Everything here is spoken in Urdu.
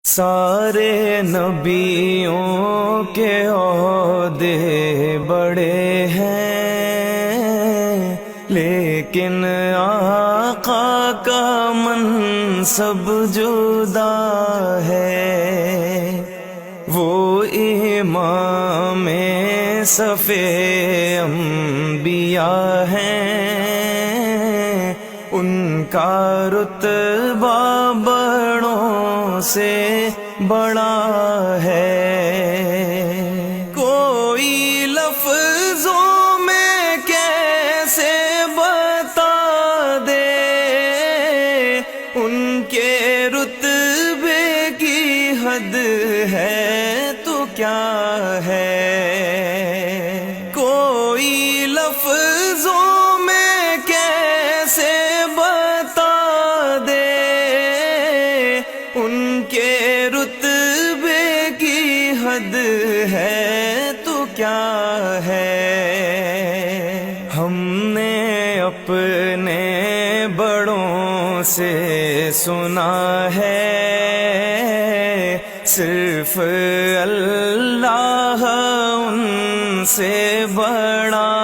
سارے نبیوں کے عہدے بڑے ہیں، لیکن آقا کا منصب جدا ہے۔ وہ امام صف انبیاء ہیں، ان کا رتبہ بڑوں سے بڑا ہے۔ کوئی لفظوں میں کیسے بتا دے ان کے رتبے کی حد ہے تو کیا ہے۔ کوئی لفظوں میں کیسے بتا دے ان کے رتبے کی حد ہے تو کیا ہے۔ ہم نے اپنے بڑوں سے سنا ہے، صرف اللہ ان سے بڑا